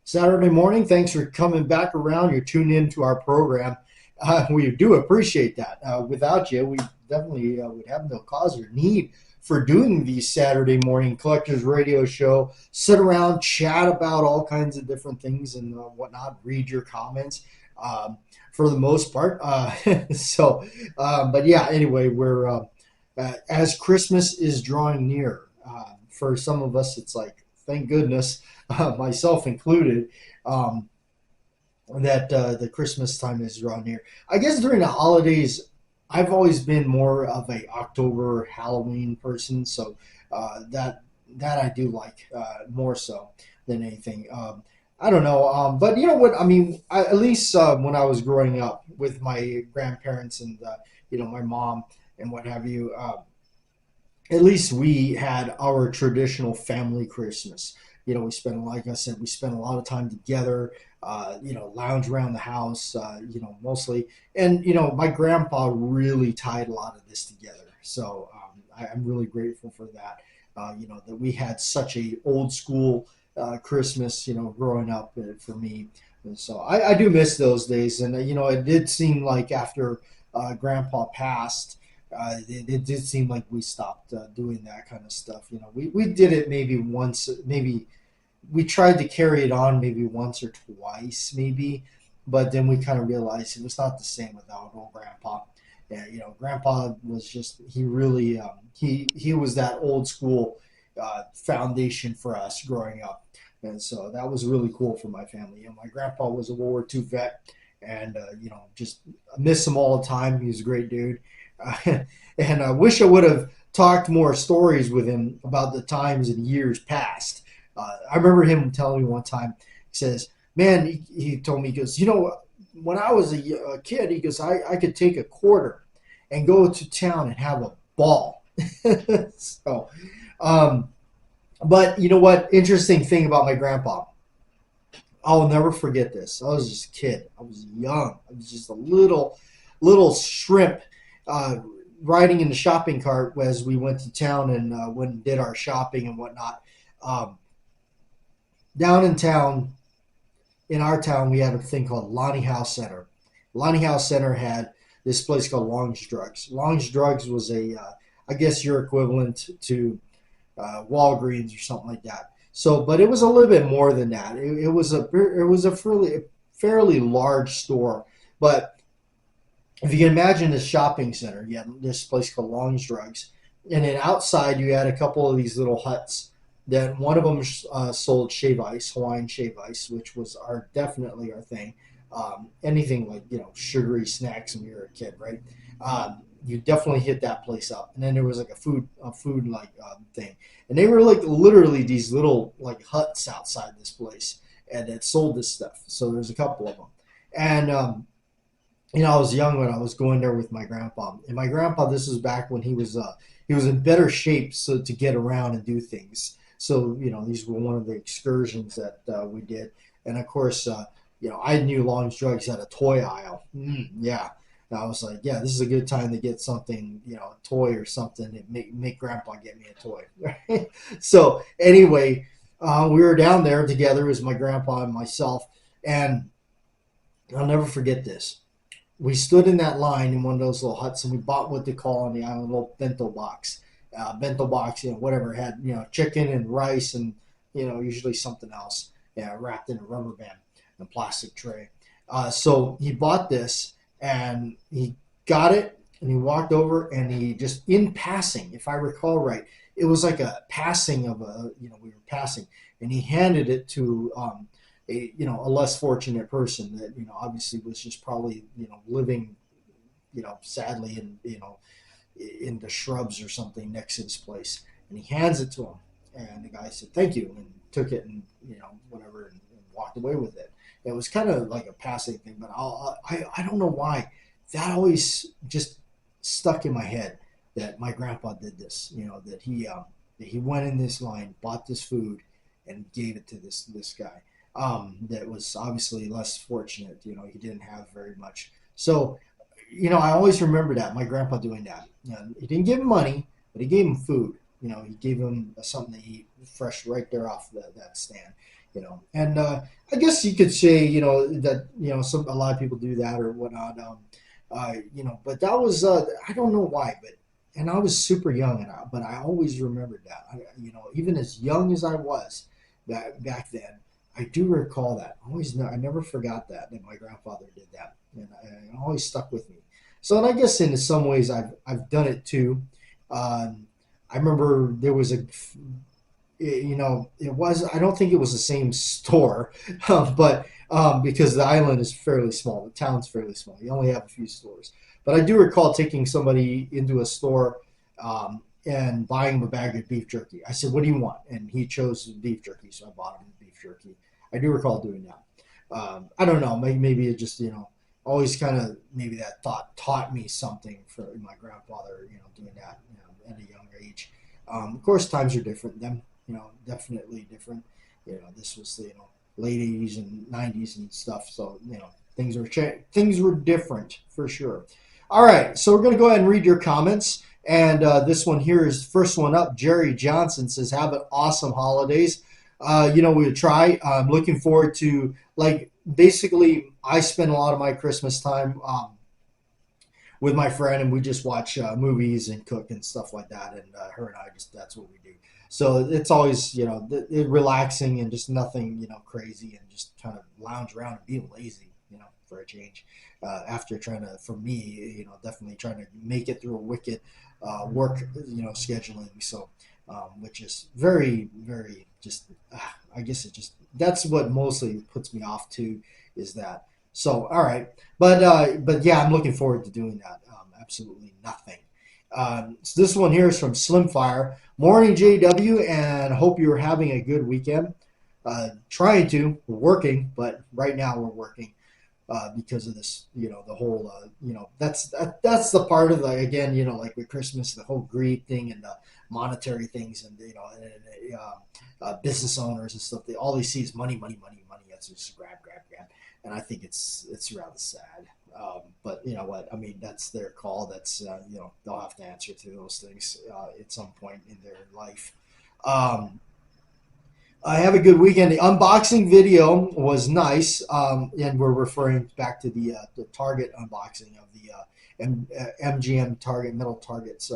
Saturday morning. Thanks for coming back around. You're tuned into our program. We do appreciate that. Without you, we definitely would have no cause or need for doing these Saturday morning collectors radio show. Sit around, chat about all kinds of different things and whatnot. Read your comments. For the most part. But yeah. Anyway, we're as Christmas is drawing near. For some of us, it's like, thank goodness, myself included, um, that the Christmas time is drawing near. I guess during the holidays, I've always been more of a October Halloween person, so that I do like more so than anything. I don't know, but you know what? I mean, at least when I was growing up with my grandparents and my mom and what have you. At least we had our traditional family Christmas. We spent, like I said, we spent a lot of time together. Lounge around the house. Mostly, and my grandpa really tied a lot of this together. So I'm really grateful for that. That we had such a old school Christmas. Growing up for me, and so I do miss those days. And it did seem like after Grandpa passed, it did seem like we stopped doing that kind of stuff. We did it maybe once, maybe we tried to carry it on maybe once or twice, maybe, but then we kind of realized it was not the same without old Grandpa. Yeah, Grandpa was just he really he was that old school foundation for us growing up, and so that was really cool for my family. My grandpa was a World War II vet, and just miss him all the time. He was a great dude. And I wish I would have talked more stories with him about the times and years past. I remember him telling me one time, he says, man, he told me, he goes, when I was a kid, he goes, I could take a quarter and go to town and have a ball. so, um, but you know what? Interesting thing about my grandpa. I'll never forget this. I was just a kid. I was young. I was just a little shrimp uh, riding in the shopping cart as we went to town and went and did our shopping and whatnot. Um, Down in town, in our town, we had a thing called Lonnie House Center. Lonnie House Center had this place called Long's Drugs. Long's Drugs was I guess your equivalent to Walgreens or something like that. So, but it was a little bit more than that. It was a fairly large store, but if you can imagine this shopping center, you had this place called Long's Drugs, and then outside you had a couple of these little huts. That one of them sold shave ice, Hawaiian shave ice, which was definitely our thing. Anything like sugary snacks when you were a kid, right? You definitely hit that place up. And then there was like a food like thing, and they were like literally these little like huts outside this place, and it sold this stuff. So there's a couple of them, and I was young when I was going there with my grandpa. And my grandpa, this was back when he was in better shape so to get around and do things. So these were one of the excursions that we did. And of course, I knew Long's Drugs had a toy aisle. Yeah. And I was like, yeah, this is a good time to get something, a toy or something, and make Grandpa get me a toy. So anyway, we were down there together as my grandpa and myself, and I'll never forget this. We stood in that line in one of those little huts, and we bought what they call on the island a little bento box, whatever it had, chicken and rice and usually something else, yeah, wrapped in a rubber band and a plastic tray. So he bought this and he got it and he walked over and he just in passing, if I recall right, it was like a passing of we were passing, and he handed it to a less fortunate person that obviously was just probably living sadly in the shrubs or something next to this place, and he hands it to him, and the guy said thank you and took it and whatever, and walked away with it. It was kind of like a passing thing, but I don't know why that always just stuck in my head that my grandpa did this. That he went in this line, bought this food, and gave it to this guy that was obviously less fortunate. He didn't have very much. So, I always remember that my grandpa doing that. He didn't give him money, but he gave him food. He gave him something to eat fresh right there off that stand. And I guess you could say, that a lot of people do that or whatnot. But that was I don't know why, but and I was super young, but I always remembered that. Even as young as I was back then, I do recall that. I never forgot that my grandfather did that, and it always stuck with me. So, and I guess in some ways I've done it too. I remember there was it was, I don't think it was the same store, but because the island is fairly small, the town's fairly small. You only have a few stores. But I do recall taking somebody into a store and buying him a bag of beef jerky. I said, "What do you want?" And he chose beef jerky, so I bought him beef jerky. I do recall doing that. I don't know, maybe it just, always kind of, maybe that thought taught me something for my grandfather, doing that at a young age. Of course, times are different then, definitely different. This was the late '80s and '90s and stuff, so things were different for sure. All right, so we're going to go ahead and read your comments. And this one here is first one up. Jerry Johnson says, "Have an awesome holidays." We'll try. I'm looking forward to, like, basically, I spend a lot of my Christmas time with my friend, and we just watch movies and cook and stuff like that. And her and I that's what we do. So it's always, relaxing and just nothing, crazy, and just kind of lounge around and be lazy, for a change. After trying to, for me, definitely trying to make it through a wicked work, scheduling. So, which is very, very just, I guess that's what mostly puts me off too, is that. So, all right. But yeah, I'm looking forward to doing that. Absolutely nothing. So this one here is from Slimfire. Morning, JW, and hope you're having a good weekend. We're working, but right now we're working because of this, the whole, that's the part of the, again, like with Christmas, the whole greed thing and the monetary things, and, business owners and stuff. All they see is money, money, money, money. That's just grab, grab, grab. And I think it's rather sad. But you know what? I mean, that's their call. That's they'll have to answer to those things at some point in their life. I have a good weekend. The unboxing video was nice, and we're referring back to the Target unboxing of the MGM Target metal targets,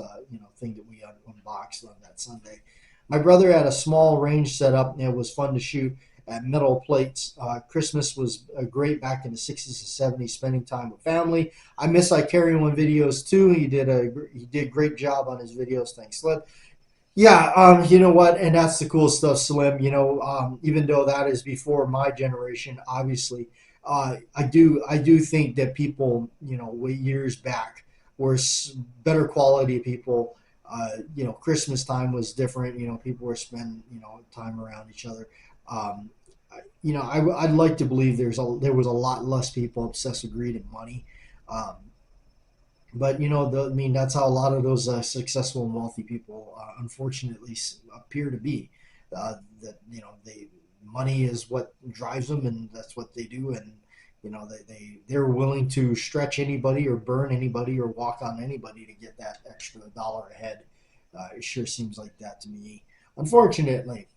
thing that we unboxed on that Sunday. My brother had a small range set up, and it was fun to shoot at metal plates. Christmas was great back in the '60s and '70s, spending time with family. I miss Icarian videos too. He did a great job on his videos. Thanks, Slim. Yeah, you know what, and that's the cool stuff, Slim. Even though that is before my generation, obviously, I do think that people, years back, were better quality people. Christmas time was different. People were spending, time around each other. Um, I'd like to believe there was a lot less people obsessed with greed and money. Um, but that's how a lot of those successful and wealthy people, unfortunately, appear to be. That they money is what drives them, and that's what they do. And they're willing to stretch anybody or burn anybody or walk on anybody to get that extra dollar ahead. It sure seems like that to me, unfortunately.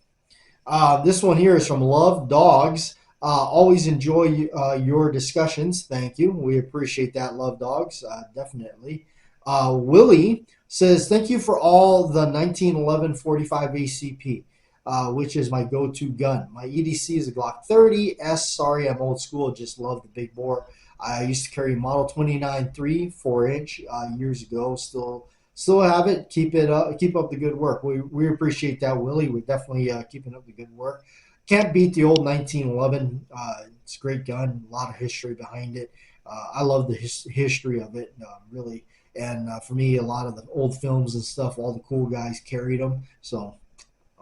This one here is from Love Dogs. Always enjoy your discussions. Thank you. We appreciate that, Love Dogs. Definitely. Willie says, "Thank you for all the 1911 45 ACP, which is my go-to gun. My EDC is a Glock 30S. Sorry, I'm old school. Just love the big bore. I used to carry Model 29 3 4-inch years ago. Still have it. Keep it up. Keep up the good work. We appreciate that, Willie. We're definitely keeping up the good work. Can't beat the old 1911. It's a great gun. A lot of history behind it. I love the history of it, really. And for me, a lot of the old films and stuff, all the cool guys carried them. So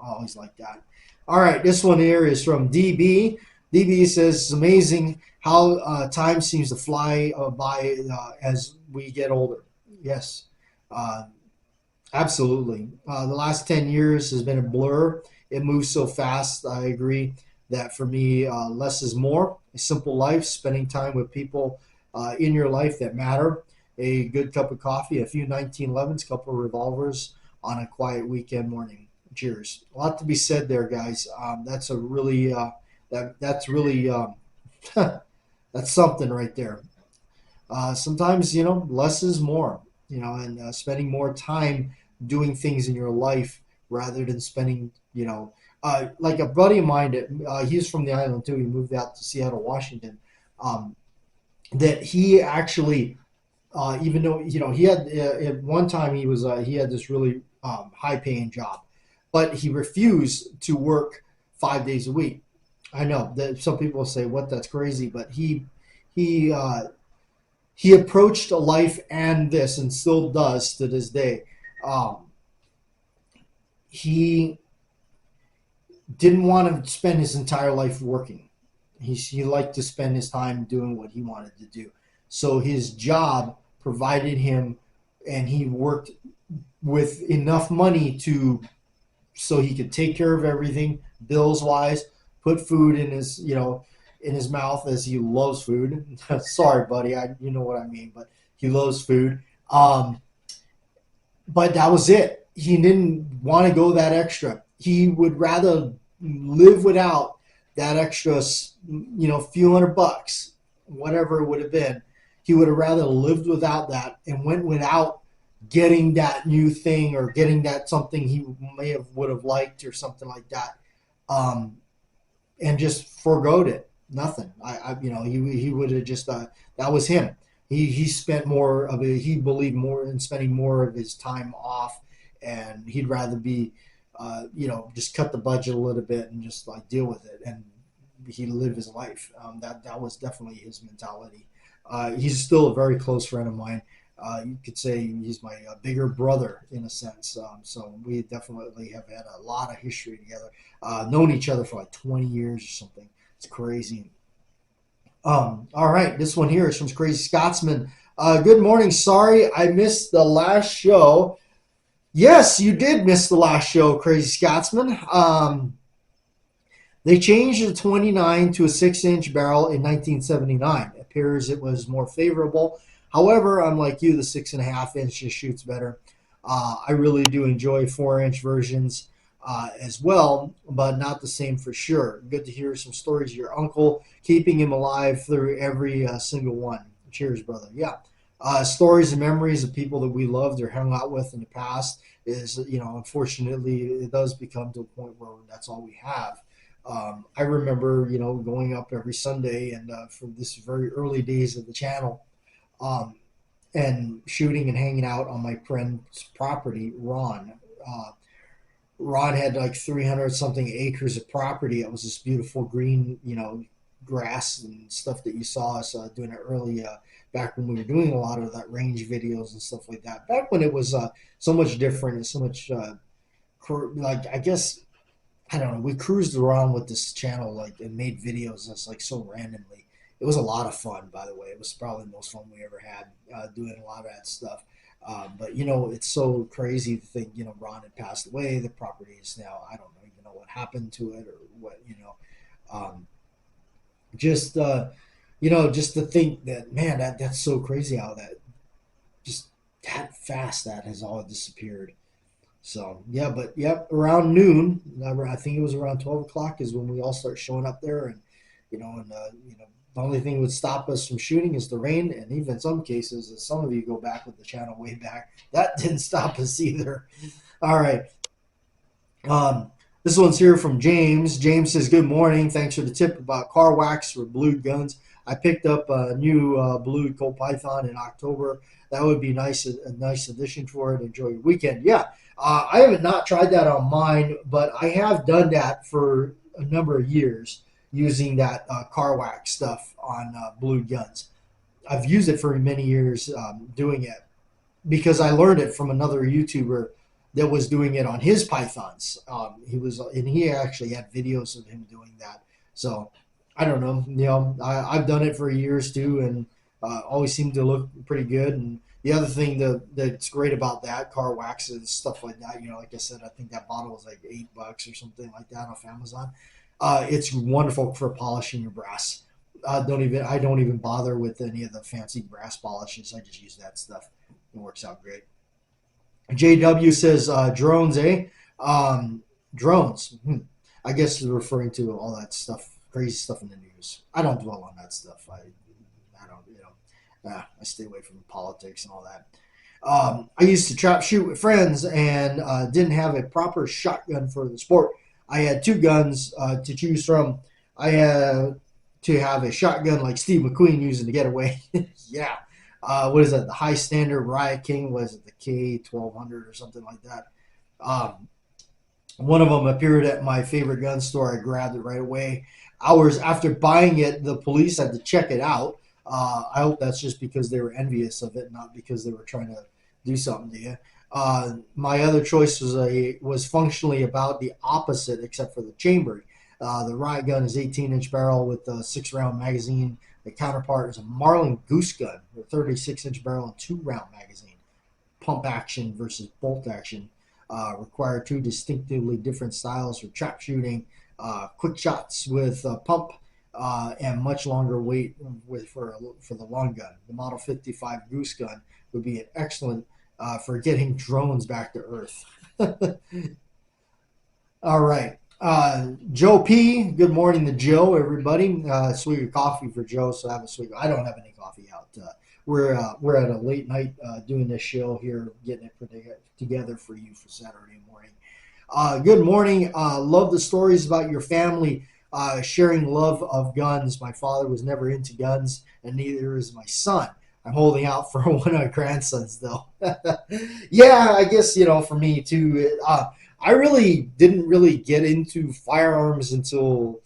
I always like that. All right, this one here is from DB. DB says, "It's amazing how time seems to fly by as we get older." Yes, uh, absolutely. The last 10 years has been a blur. It moves so fast. I agree that for me, less is more. A simple life, spending time with people in your life that matter, a good cup of coffee, a few 1911s, couple of revolvers on a quiet weekend morning. Cheers. A lot to be said there, guys. That's a really That's really that's something right there. Sometimes, less is more, and spending more time doing things in your life rather than spending, like a buddy of mine, he's from the island too. He moved out to Seattle, Washington. Um, that he actually, even though, he had, at one time he had this really high paying job, but he refused to work 5 days a week. I know that some people say, what, that's crazy, but he, he approached life and this, and still does to this day. Um, he didn't want to spend his entire life working. He liked to spend his time doing what he wanted to do. So his job provided him, and he worked with enough money to so he could take care of everything, bills wise, put food in his in his mouth, as he loves food. Sorry, buddy, you know what I mean, but he loves food. But that was it. He didn't want to go that extra. He would rather live without that extra, few $100, whatever it would have been. He would have rather lived without that and went without getting that new thing or getting that something he would have liked or something like that, and just forgoed it. Nothing. He would have just that was him. He spent more of it. He believed more in spending more of his time off, and he'd rather be, just cut the budget a little bit and just like deal with it, and he live his life. That was definitely his mentality. He's still a very close friend of mine. You could say he's my bigger brother in a sense. So we definitely have had a lot of history together. Known each other for like 20 years or something. It's crazy. All right, this one here is from Crazy Scotsman. Good morning. Sorry I missed the last show. Yes, you did miss the last show, Crazy Scotsman. They changed the 29 to a 6-inch barrel in 1979. It appears it was more favorable. However, unlike you, the 6.5-inch just shoots better. I really do enjoy 4-inch versions as well, but not the same for sure. Good to hear some stories of your uncle, keeping him alive through every single one. Cheers, brother. Yeah. Stories and memories of people that we loved or hung out with in the past is, unfortunately, it does become to a point where that's all we have. I remember, going up every Sunday and from this very early days of the channel, and shooting and hanging out on my friend's property, Ron. Ron had like 300 something acres of property. It was this beautiful green, grass and stuff that you saw us doing it early, back when we were doing a lot of that range videos and stuff like that. Back when it was so much different and so much, like, I guess, I don't know, we cruised around with this channel like and made videos that's like so randomly. It was a lot of fun, by the way. It was probably the most fun we ever had doing a lot of that stuff. But, it's so crazy to think, Ron had passed away. The property is now, I don't even know what happened to it or what, just, just to think that, man, that's so crazy how that, just that fast that has all disappeared. So, yeah, but, yep, around noon, I think it was around 12 o'clock is when we all start showing up there. And, the only thing that would stop us from shooting is the rain, and even in some cases, as some of you go back with the channel way back, that didn't stop us either. All right. This one's here from James. James says, good morning. Thanks for the tip about car wax for blued guns. I picked up a new blued Colt Python in October. That would be a nice addition for it. Enjoy your weekend. Yeah, I haven't not tried that on mine, but I have done that for a number of years, using that car wax stuff on blued guns. I've used it for many years doing it because I learned it from another YouTuber that was doing it on his pythons. He actually had videos of him doing that. So I don't know, I've done it for years too, and always seemed to look pretty good. And the other thing that's great about that car wax and stuff like that, like I said, I think that bottle was like $8 or something like that off Amazon. It's wonderful for polishing your brass. I don't even bother with any of the fancy brass polishes. I just use that stuff. It works out great. JW says drones, eh? Drones. I guess referring to all that stuff crazy stuff in the news. I don't dwell on that stuff. I don't, I stay away from politics and all that. I used to trap shoot with friends and didn't have a proper shotgun for the sport. I had two guns to choose from. I had to have a shotgun like Steve McQueen using to get away. Yeah. What is that? The High Standard Riot King? Was it the K1200 or something like that? Um, One of them appeared at my favorite gun store. I grabbed it right away. Hours after buying it, the police had to check it out. I hope that's just because they were envious of it, not because they were trying to do something to you. My other choice was functionally about the opposite, except for the chamber. The riot gun is 18-inch barrel with a 6-round magazine. The counterpart is a Marlin Goose gun with 36-inch barrel and 2-round magazine. Pump action versus bolt action. Require two distinctively different styles for trap shooting. Quick shots with pump and much longer weight for the long gun. The Model 55 Goose gun would be an excellent for getting drones back to Earth. All right. Joe P. Good morning to Joe, everybody. Swig of coffee for Joe, so have a swig. I don't have any coffee out. We're at a late night doing this show here, getting it put together for you for Saturday morning. Good morning. Love the stories about your family sharing love of guns. My father was never into guns, and neither is my son. I'm holding out for one of my grandsons, though. Yeah, I guess, for me, too. I really didn't really get into firearms until,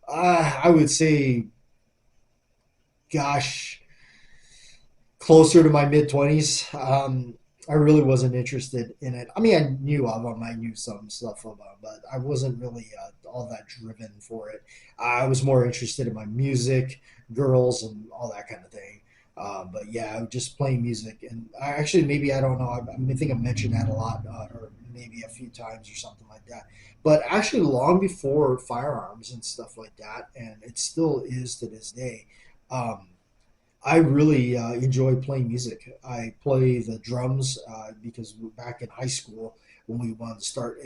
I would say, gosh, closer to my mid-20s. I really wasn't interested in it. I mean, I knew of them. I knew some stuff of them, but I wasn't really all that driven for it. I was more interested in my music, girls, and all that kind of thing. But yeah, just playing music. And maybe, I don't know, I think I mentioned that a lot, or maybe a few times or something like that. But actually, long before firearms and stuff like that, and it still is to this day, I really enjoy playing music. I play the drums because back in high school, when we wanted to start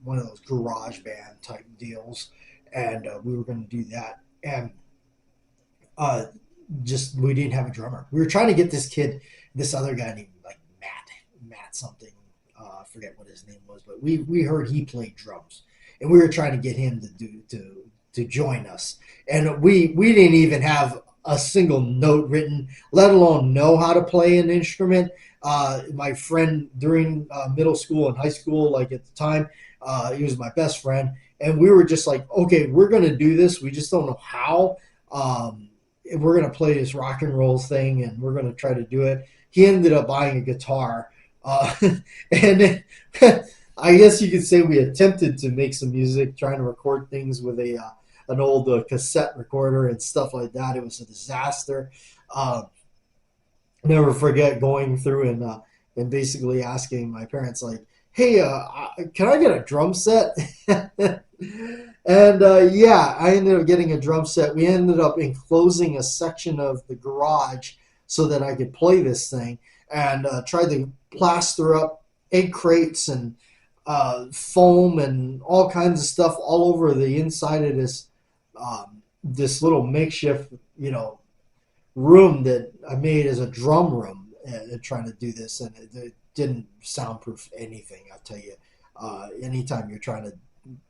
one of those garage band type deals, and we were going to do that, and uh, just we didn't have a drummer. We were trying to get this other guy named like Matt something. I forget what his name was, but we heard he played drums, and we were trying to get him to join us, and we didn't even have a single note written, let alone know how to play an instrument. My friend during middle school and high school, like at the time, he was my best friend, and we were just like, okay, we're gonna do this. We just don't know how. We're gonna play this rock and roll thing, and we're gonna try to do it. He ended up buying a guitar, and I guess you could say we attempted to make some music, trying to record things with an old cassette recorder and stuff like that. It was a disaster. Never forget going through and basically asking my parents, like, hey, can I get a drum set? And yeah, I ended up getting a drum set. We ended up enclosing a section of the garage so that I could play this thing, and tried to plaster up egg crates and foam and all kinds of stuff all over the inside of this little makeshift, room that I made as a drum room, and trying to do this, and it didn't soundproof anything. I'll tell you, anytime you're trying to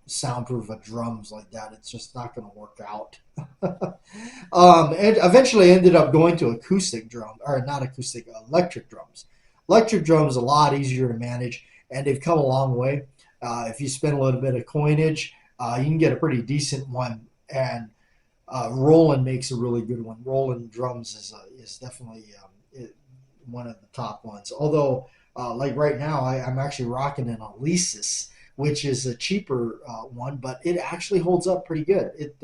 soundproof a drums like that, it's just not going to work out. And eventually I ended up going to acoustic drum, or not acoustic, electric drums. Electric drums are a lot easier to manage, and they've come a long way. If you spend a little bit of coinage, you can get a pretty decent one, and Roland makes a really good one. Roland drums is definitely one of the top ones. Although, like right now, I'm actually rocking an Alesis, which is a cheaper one, but it actually holds up pretty good. It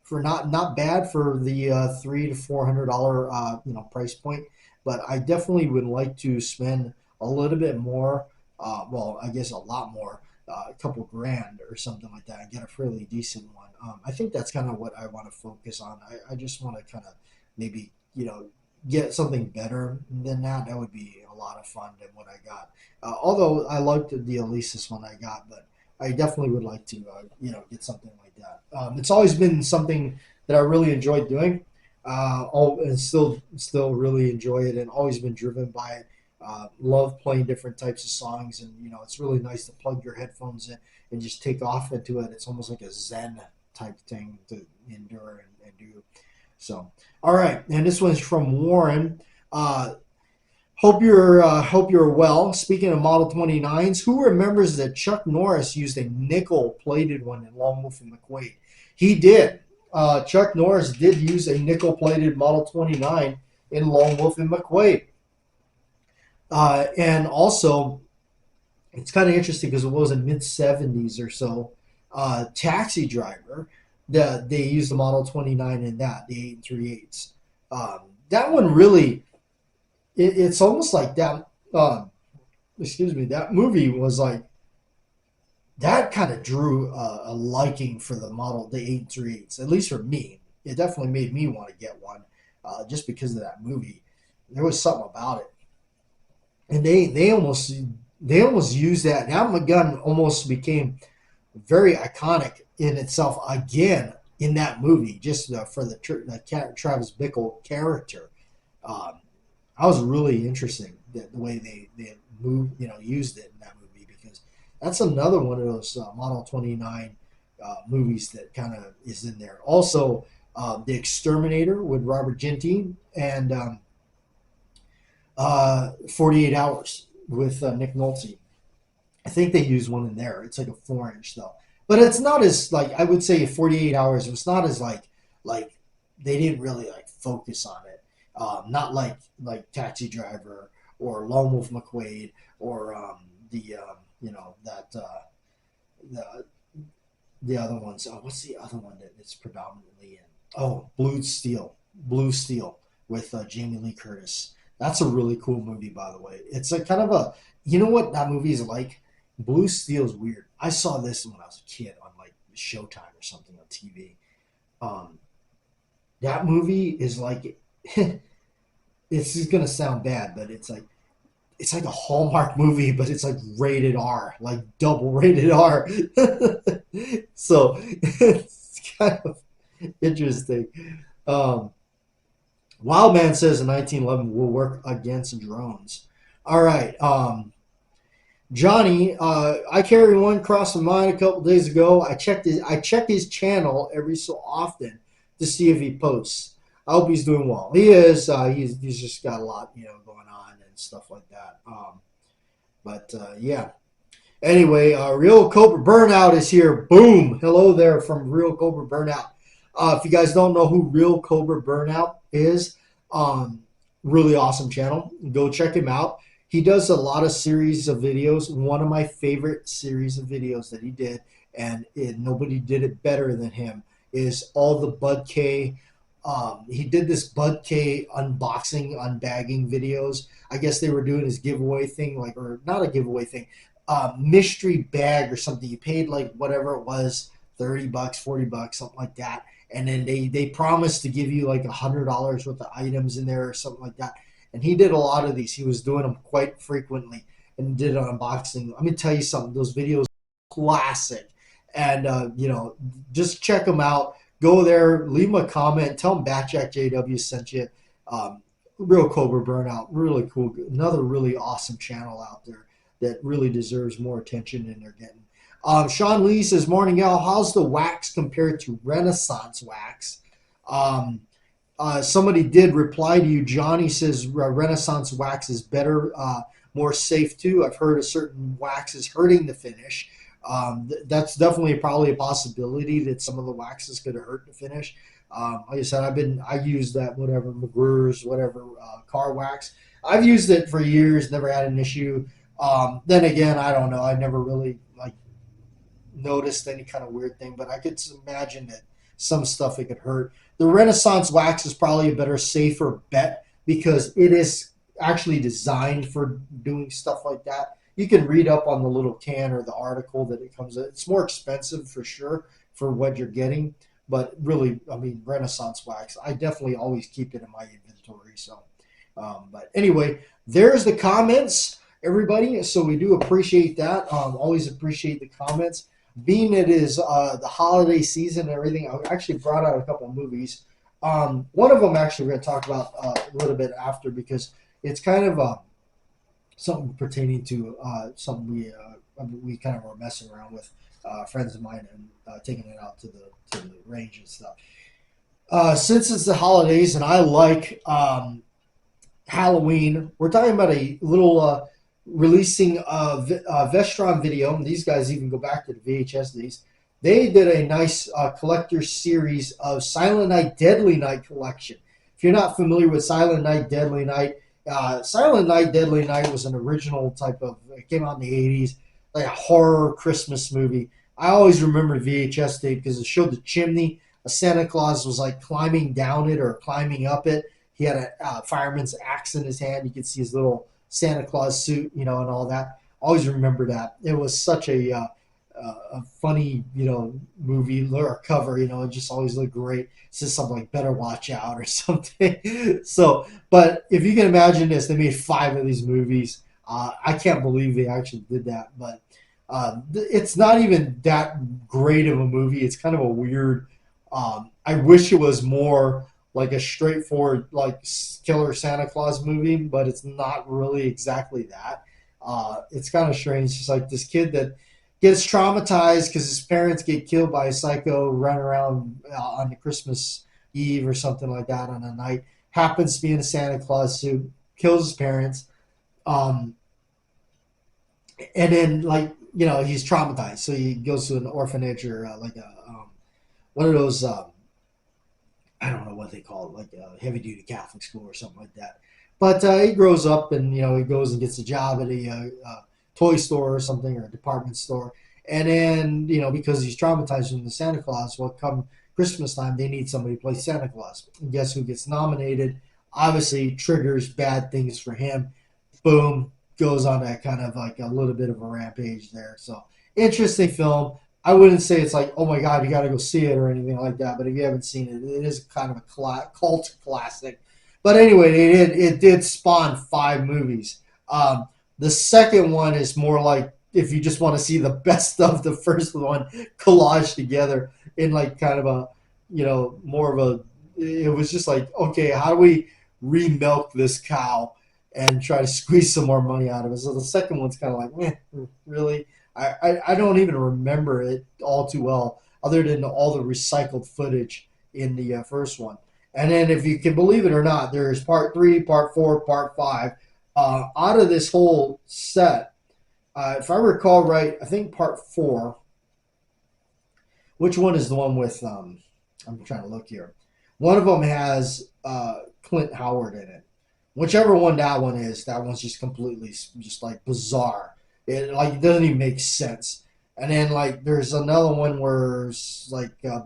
for not bad for the $300 to $400 price point, but I definitely would like to spend a little bit more. Well, I guess a lot more. A couple grand or something like that, and get a fairly decent one. I think that's kind of what I want to focus on. I just want to kind of maybe get something better than that. That would be a lot of fun than what I got. Although I liked the Alesis one I got, but I definitely would like to, get something like that. It's always been something that I really enjoyed doing. And still really enjoy it, and always been driven by it. Love playing different types of songs, and it's really nice to plug your headphones in and just take off into it. It's almost like a Zen type thing to endure and do. So, all right, and this one's from Warren. Hope you're well. Speaking of Model 29s, who remembers that Chuck Norris used a nickel-plated one in Lone Wolf and McQuade? He did. Chuck Norris did use a nickel-plated Model 29 in Lone Wolf and McQuade. And also, it's kind of interesting because it was in mid-70s or so. Taxi Driver, they used the Model 29 in that, the 8 3/8s. That one really, it's almost like that. That movie was like, that kind of drew a liking for the 8 3/8s, at least for me. It definitely made me want to get one, just because of that movie. There was something about it, and they almost used that. That gun almost became very iconic in itself again in that movie, just for the Travis Bickle character. I was really interesting the way they moved, used it in that movie, because that's another one of those Model 29 movies that kind of is in there. Also, The Exterminator with Robert Ginty, and 48 Hours with Nick Nolte. I think they used one in there. It's like a 4-inch though, but it's not as, like, I would say 48 Hours. It was not as like they didn't really like focus on it. Not like Taxi Driver or Lone Wolf McQuade or the other ones. Oh, what's the other one that it's predominantly in? Oh, Blue Steel with Jamie Lee Curtis. That's a really cool movie, by the way. It's a kind of a, what that movie is like? Blue Steel is weird. I saw this when I was a kid on like Showtime or something on TV. That movie is like, it's just gonna sound bad, but it's like a Hallmark movie, but it's like rated R, like double rated R. So it's kind of interesting. Wildman says in 1911 will work against drones. All right. Johnny, I carried one across my mind a couple days ago. I check his channel every so often to see if he posts. I hope he's doing well. He is. He's just got a lot, going on and stuff like that. Yeah. Anyway, Real Cobra Burnout is here. Boom. Hello there from Real Cobra Burnout. If you guys don't know who Real Cobra Burnout is, really awesome channel. Go check him out. He does a lot of series of videos. One of my favorite series of videos that he did, and nobody did it better than him, is all the Bud K. He did this Bud K unboxing, unbagging videos. I guess they were doing his giveaway thing, or not a giveaway thing, mystery bag or something. You paid like whatever it was, $30, $40, something like that. And then they promised to give you like $100 worth of items in there or something like that. And he did a lot of these. He was doing them quite frequently and did an unboxing. Let me tell you something. Those videos are classic. And, just check them out. Go there, leave him a comment, tell him Batjack JW sent you. Real Cobra Burnout, really cool. Another really awesome channel out there that really deserves more attention than they're getting. Sean Lee says, morning, y'all. How's the wax compared to Renaissance wax? Somebody did reply to you. Johnny says Renaissance wax is better, more safe too. I've heard a certain wax is hurting the finish. That's definitely probably a possibility that some of the waxes could hurt the finish. Like I said, I used that McGruer's car wax. I've used it for years, never had an issue. Then again, I don't know. I never really noticed any kind of weird thing, but I could imagine that some stuff it could hurt. The Renaissance wax is probably a better, safer bet because it is actually designed for doing stuff like that. You can read up on the little can or the article that it comes in. It's more expensive for sure for what you're getting, but really, Renaissance wax, I definitely always keep it in my inventory. So, but anyway, there's the comments. everybody. So we do appreciate that. Always appreciate the comments. Being it is the holiday season and everything, I actually brought out a couple of movies. One of them actually we're going to talk about a little bit after because it's kind of something pertaining to something we kind of were messing around with friends of mine and taking it out to the range and stuff. Since it's the holidays and I like Halloween, we're talking about a little releasing Vestron video. These guys even go back to the VHS days. They did a nice collector's series of Silent Night, Deadly Night collection. If you're not familiar with Silent Night, Deadly Night, Silent Night, Deadly Night was an original type of, it came out in the 80s, like a horror Christmas movie. I always remember VHS tape because it showed the chimney. A Santa Claus was like climbing down it or climbing up it. He had a fireman's axe in his hand. You could see his little Santa Claus suit, and all that. Always remember that. It was such a funny, movie or cover, it just always looked great. It says something like "Better Watch Out" or something. So, but if you can imagine this, they made 5 of these movies. I can't believe they actually did that, but it's not even that great of a movie. It's kind of a weird. I wish it was more like a straightforward, like killer Santa Claus movie, but it's not really exactly that. It's kind of strange. It's just like this kid that gets traumatized because his parents get killed by a psycho running around on the Christmas Eve or something like that on a night. Happens to be in a Santa Claus suit, kills his parents, and then he's traumatized, so he goes to an orphanage or one of those. I don't know what they call it, like a heavy-duty Catholic school or something like that. But he grows up and, he goes and gets a job at a toy store or something or a department store. And then, because he's traumatized from the Santa Claus, well, come Christmas time, they need somebody to play Santa Claus. And guess who gets nominated? Obviously triggers bad things for him. Boom, goes on that kind of like a little bit of a rampage there. So interesting film. I wouldn't say it's like, oh my God, you got to go see it or anything like that. But if you haven't seen it, it is kind of a cult classic. But anyway, it did spawn 5 movies. The second one is more like if you just want to see the best of the first one collaged together in like kind of a, more of a, it was just like, okay, how do we remilk this cow and try to squeeze some more money out of it? So the second one's kind of like, really? I don't even remember it all too well, other than all the recycled footage in the first one. And then, if you can believe it or not, there's part 3, part 4, part 5. Out of this whole set, if I recall right, I think part 4. Which one is the one with? I'm trying to look here. One of them has Clint Howard in it. Whichever one that one is, that one's just completely just like bizarre. It doesn't even make sense. And then there's another one where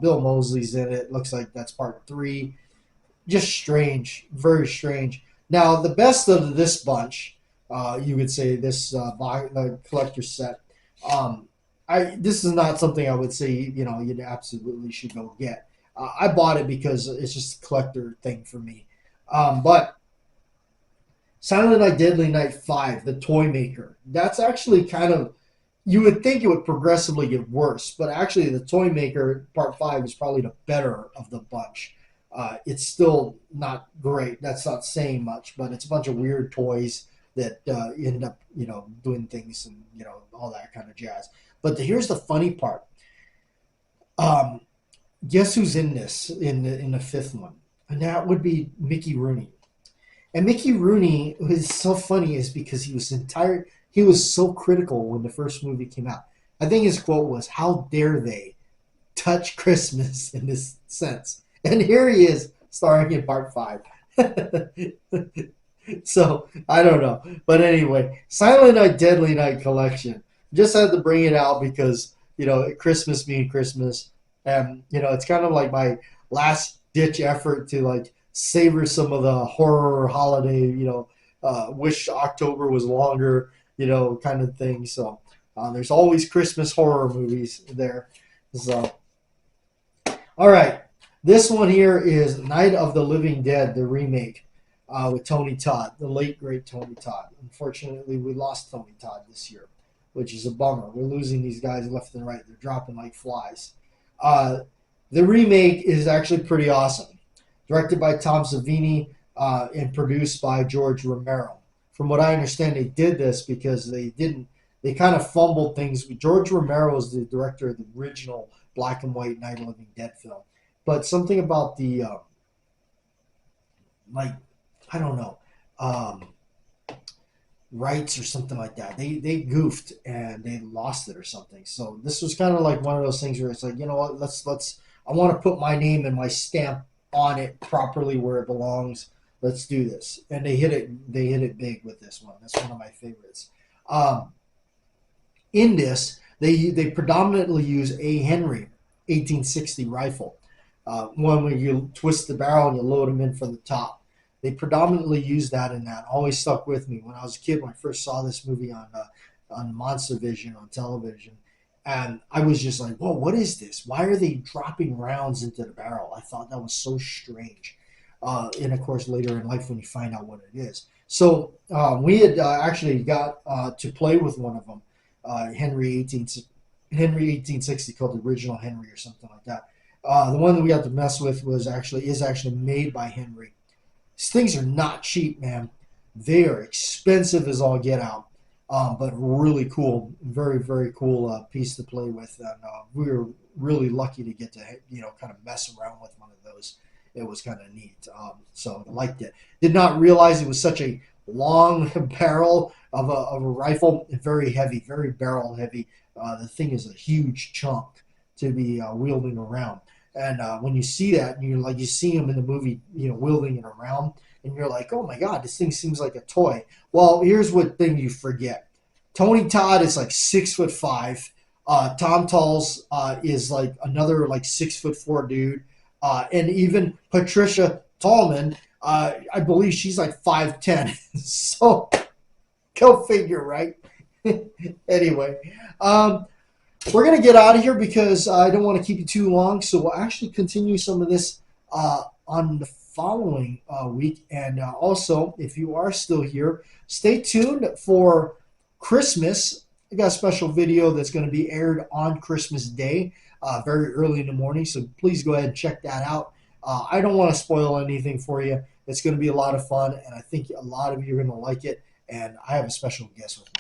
Bill Moseley's in it. Looks like that's part 3. Just strange, very strange. Now the best of this bunch, you would say this collector set. This is not something I would say you absolutely should go get. I bought it because it's just a collector thing for me. But Silent Night, Deadly Night 5, The Toy Maker. That's actually kind of, you would think it would progressively get worse, but actually The Toy Maker Part 5 is probably the better of the bunch. It's still not great. That's not saying much, but it's a bunch of weird toys that end up, doing things and, all that kind of jazz. But here's the funny part. Guess who's in this, in the 5th one? And that would be Mickey Rooney. And Mickey Rooney was so funny is because he was so critical when the first movie came out. I think his quote was, "How dare they touch Christmas in this sense?" And here he is starring in part 5. So, I don't know. But anyway, Silent Night, Deadly Night collection. Just had to bring it out because, Christmas being Christmas. And, it's kind of like my last ditch effort to savor some of the horror holiday, wish October was longer, kind of thing. So there's always Christmas horror movies there. So, all right. This one here is Night of the Living Dead, the remake. with Tony Todd, the late great Tony Todd. Unfortunately, we lost Tony Todd this year, which is a bummer. We're losing these guys left and right. They're dropping like flies. Uh, the remake is actually pretty awesome. Directed by Tom Savini and produced by George Romero. From what I understand, they did this because they kind of fumbled things. George Romero is the director of the original black and white Night of the Living Dead film. But something about the, like, I don't know, rights or something like that. They goofed and they lost it or something. So this was kind of like one of those things where it's like, you know what, I want to put my name and my stamp on it properly where it belongs. Let's do this. And they hit it big with this one. That's one of my favorites. In this, they predominantly use a Henry 1860 rifle. One where you twist the barrel and you load them in from the top. They predominantly use that in that. Always stuck with me when I was a kid. When I first saw this movie on Monster Vision on television, and I was just like, "Whoa, what is this? Why are they dropping rounds into the barrel?" I thought that was so strange. And of course, later in life, when you find out what it is, so we had actually got to play with one of them, Henry 1860, called the original Henry or something like that. The one that we got to mess with is actually made by Henry. These things are not cheap, man. They are expensive as all get out, but really cool. Very, very cool piece to play with. And we were really lucky to get to, kind of mess around with one of those. It was kind of neat. So I liked it. Did not realize it was such a long barrel of a rifle, and very heavy, very barrel heavy. The thing is a huge chunk to be wielding around. And when you see that, and you see him in the movie, wielding it around, and you're like, oh my God, this thing seems like a toy. Well, here's what thing you forget. Tony Todd is like 6'5". Tom Tulls is like another like 6'4" dude. And even Patricia Tallman, I believe she's like 5'10". So go figure, right? Anyway, we're going to get out of here because I don't want to keep you too long. So we'll actually continue some of this on the following week. And also, if you are still here, stay tuned for Christmas. I got a special video that's going to be aired on Christmas Day, very early in the morning. So please go ahead and check that out. I don't want to spoil anything for you. It's going to be a lot of fun, and I think a lot of you are going to like it. And I have a special guest with me.